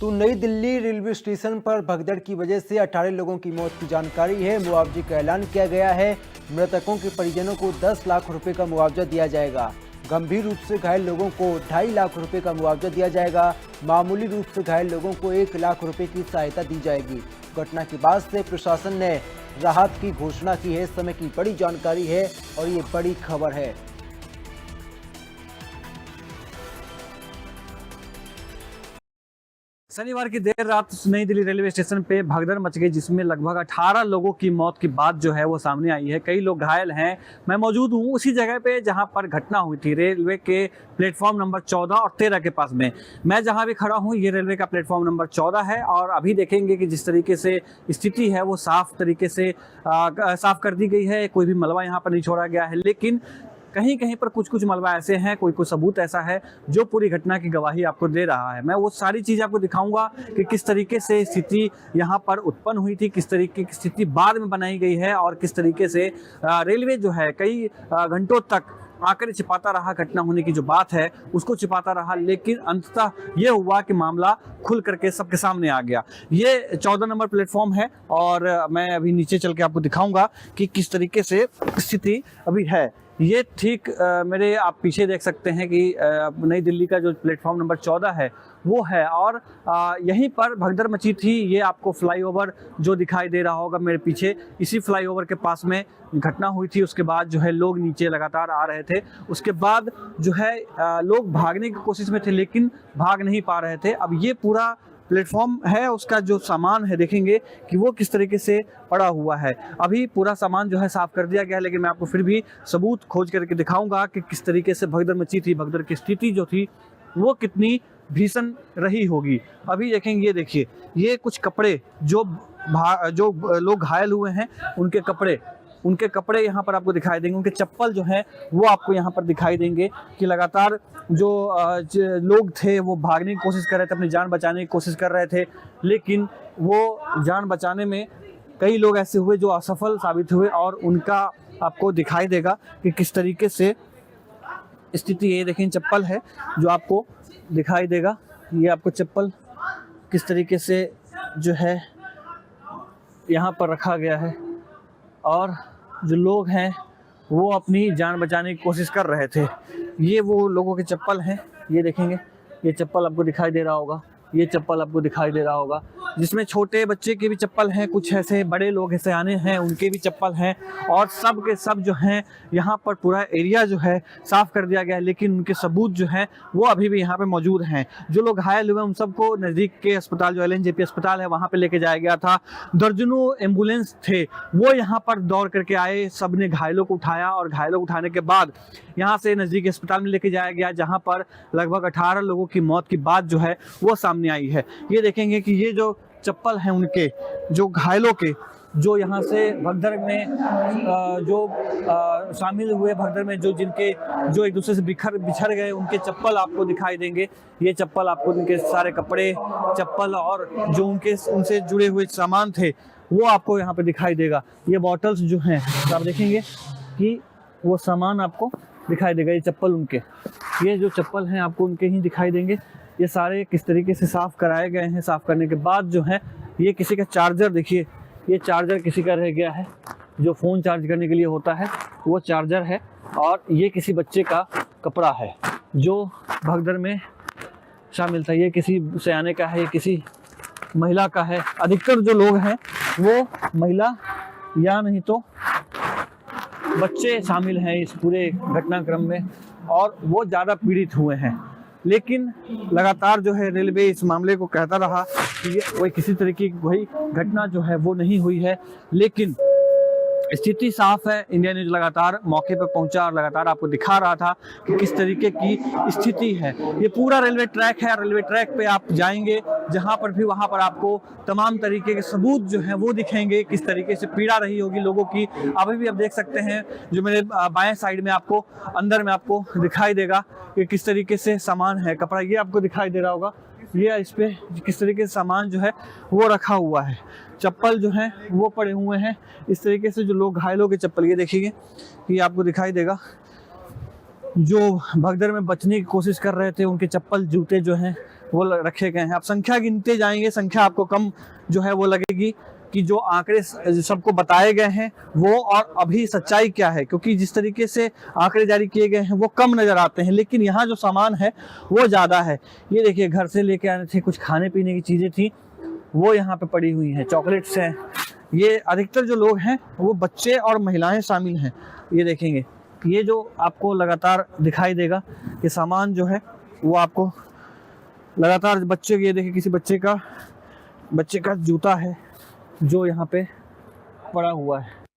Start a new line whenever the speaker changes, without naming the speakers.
तो नई Delhi railway station पर भगदड़ की वजह से 18 लोगों की मौत की जानकारी है। मुआवजे का ऐलान किया गया है। मृतकों के परिजनों को 10 लाख रुपए का मुआवजा दिया जाएगा। गंभीर रूप से घायल लोगों को 2.5 लाख रुपए का मुआवजा दिया जाएगा। मामूली रूप से घायल लोगों को 1 लाख रुपए की सहायता दी जाएगी। घटना के बाद से प्रशासन ने राहत की घोषणा की है। इस समय की बड़ी जानकारी है और ये बड़ी खबर है।
शनिवार की देर रात नई दिल्ली रेलवे स्टेशन पे भगदड़ मच गई, जिसमें लगभग 18 लोगों की मौत की बात जो है वो सामने आई है। कई लोग घायल हैं। मैं मौजूद हूँ उसी जगह पे जहां पर घटना हुई थी, रेलवे के प्लेटफॉर्म नंबर 14 और 13 के पास में। मैं जहां भी खड़ा हूँ ये रेलवे का प्लेटफॉर्म नंबर 14 है और अभी देखेंगे कि जिस तरीके से स्थिति है वो साफ तरीके से साफ कर दी गई है। कोई भी मलबा यहाँ पर नहीं छोड़ा गया है, लेकिन कहीं कहीं पर कुछ मलबा ऐसे हैं, कोई सबूत ऐसा है जो पूरी घटना की गवाही आपको दे रहा है। मैं वो सारी चीज़ आपको दिखाऊंगा कि किस तरीके से स्थिति यहाँ पर उत्पन्न हुई थी, किस तरीके की स्थिति बाद में बनाई गई है और किस तरीके से रेलवे जो है कई घंटों तक आकर छिपाता रहा। घटना होने की जो बात है उसको छिपाता रहा, लेकिन अंततः ये हुआ कि मामला खुल करके सबके सामने आ गया। ये 14 नंबर प्लेटफॉर्म है और मैं अभी नीचे चल के आपको दिखाऊंगा कि किस तरीके से स्थिति अभी है। ये ठीक मेरे आप पीछे देख सकते हैं कि नई दिल्ली का जो प्लेटफॉर्म नंबर 14 है वो है और यहीं पर भगदड़ मची थी। ये आपको फ्लाईओवर जो दिखाई दे रहा होगा मेरे पीछे, इसी फ्लाईओवर के पास में घटना हुई थी। उसके बाद जो है लोग नीचे लगातार आ रहे थे। उसके बाद जो है लोग भागने की कोशिश में थे, लेकिन भाग नहीं पा रहे थे। अब ये पूरा प्लेटफॉर्म है, उसका जो सामान है देखेंगे कि वो किस तरीके से पड़ा हुआ है। अभी पूरा सामान जो है साफ कर दिया गया है, लेकिन मैं आपको फिर भी सबूत खोज करके दिखाऊंगा कि किस तरीके से भगदड़ मची थी। भगदड़ की स्थिति जो थी वो कितनी भीषण रही होगी। अभी देखेंगे, ये देखिए, ये कुछ कपड़े जो लोग घायल हुए हैं उनके कपड़े यहाँ पर आपको दिखाई देंगे। उनके चप्पल जो हैं वो आपको यहाँ पर दिखाई देंगे कि लगातार जो लोग थे वो भागने की कोशिश कर रहे थे, अपनी जान बचाने की कोशिश कर रहे थे, लेकिन वो जान बचाने में कई लोग ऐसे हुए जो असफल साबित हुए और उनका आपको दिखाई देगा कि किस तरीके से स्थिति है। देखिए चप्पल है जो आपको दिखाई देगा, ये आपको चप्पल किस तरीके से जो है यहाँ पर रखा गया है और जो लोग हैं वो अपनी जान बचाने की कोशिश कर रहे थे। ये वो लोगों के चप्पल हैं, ये देखेंगे, ये चप्पल आपको दिखाई दे रहा होगा, ये चप्पल आपको दिखाई दे रहा होगा, जिसमें छोटे बच्चे के भी चप्पल हैं, कुछ ऐसे बड़े लोग ऐसे आने हैं उनके भी चप्पल हैं और सब के सब जो हैं यहाँ पर पूरा एरिया जो है साफ कर दिया गया है, लेकिन उनके सबूत जो हैं वो अभी भी यहाँ पे मौजूद हैं। जो लोग घायल हुए उन सबको नज़दीक के अस्पताल जो LNJP अस्पताल है वहाँ पे लेके जाया गया था। दर्जनों एम्बुलेंस थे वो यहाँ पर दौड़ करके आए, सब ने घायलों को उठाया और घायलों को उठाने के बाद यहाँ से नज़दीकी अस्पताल में लेके जाया गया, जहाँ पर लगभग 18 लोगों की मौत की बात जो है वो सामने आई है। ये देखेंगे कि ये जो चप्पल हैं उनके, जो घायलों के, जो यहाँ से भगदड़ में शामिल हुए, भगदड़ में जो एक दूसरे से बिछड़ गए, उनके चप्पल आपको दिखाई देंगे। ये चप्पल आपको, उनके सारे कपड़े, चप्पल और जो उनसे जुड़े हुए सामान थे वो आपको यहाँ पे दिखाई देगा। ये बॉटल्स जो हैं तो आप देखेंगे कि वो सामान आपको दिखाई देगा। ये चप्पल उनके, ये जो चप्पल हैं आपको उनके ही दिखाई देंगे। ये सारे किस तरीके से साफ कराए गए हैं। साफ करने के बाद जो है ये किसी का चार्जर, देखिए ये चार्जर किसी का रह गया है, जो फ़ोन चार्ज करने के लिए होता है वो चार्जर है। और ये किसी बच्चे का कपड़ा है जो भगदड़ में शामिल था। ये किसी सयाने का है, ये किसी महिला का है। अधिकतर जो लोग हैं वो महिला या नहीं तो बच्चे शामिल हैं इस पूरे घटनाक्रम में और वो ज़्यादा पीड़ित हुए हैं। लेकिन लगातार जो है रेलवे इस मामले को कहता रहा कि ये कोई किसी तरीके की कोई घटना जो है वो नहीं हुई है, लेकिन स्थिति साफ है। इंडिया न्यूज़ लगातार मौके पर पहुंचा और लगातार आपको दिखा रहा था कि किस तरीके की स्थिति है। ये पूरा रेलवे ट्रैक है, रेलवे ट्रैक पे आप जाएंगे जहां पर भी, वहां पर आपको तमाम तरीके के सबूत जो हैं वो दिखेंगे, किस तरीके से पीड़ा रही होगी लोगों की। अभी भी आप देख सकते हैं जो मेरे बाएं साइड में आपको अंदर में आपको दिखाई देगा कि किस तरीके से सामान है, कपड़ा ये आपको दिखाई दे रहा होगा। ये इस पे किस तरीके से सामान जो है वो रखा हुआ है, चप्पल जो हैं वो पड़े हुए हैं। इस तरीके से जो लोग घायलों के चप्पल, ये देखिए ये आपको दिखाई देगा, जो भगदड़ में बचने की कोशिश कर रहे थे उनके चप्पल जूते जो हैं वो रखे गए हैं। आप संख्या गिनते जाएंगे, संख्या आपको कम जो है वो लगेगी कि जो आंकड़े सबको बताए गए हैं वो और अभी सच्चाई क्या है, क्योंकि जिस तरीके से आंकड़े जारी किए गए हैं वो कम नजर आते हैं, लेकिन यहाँ जो सामान है वो ज़्यादा है। ये देखिए, घर से लेके आने थे, कुछ खाने पीने की चीज़ें थी वो यहाँ पे पड़ी हुई हैं, चॉकलेट्स हैं। ये अधिकतर जो लोग हैं वो बच्चे और महिलाएं शामिल हैं। ये देखेंगे, ये जो आपको लगातार दिखाई देगा ये सामान जो है वो आपको लगातार बच्चे, ये देखिए किसी बच्चे का जूता है जो यहाँ पे पड़ा हुआ है।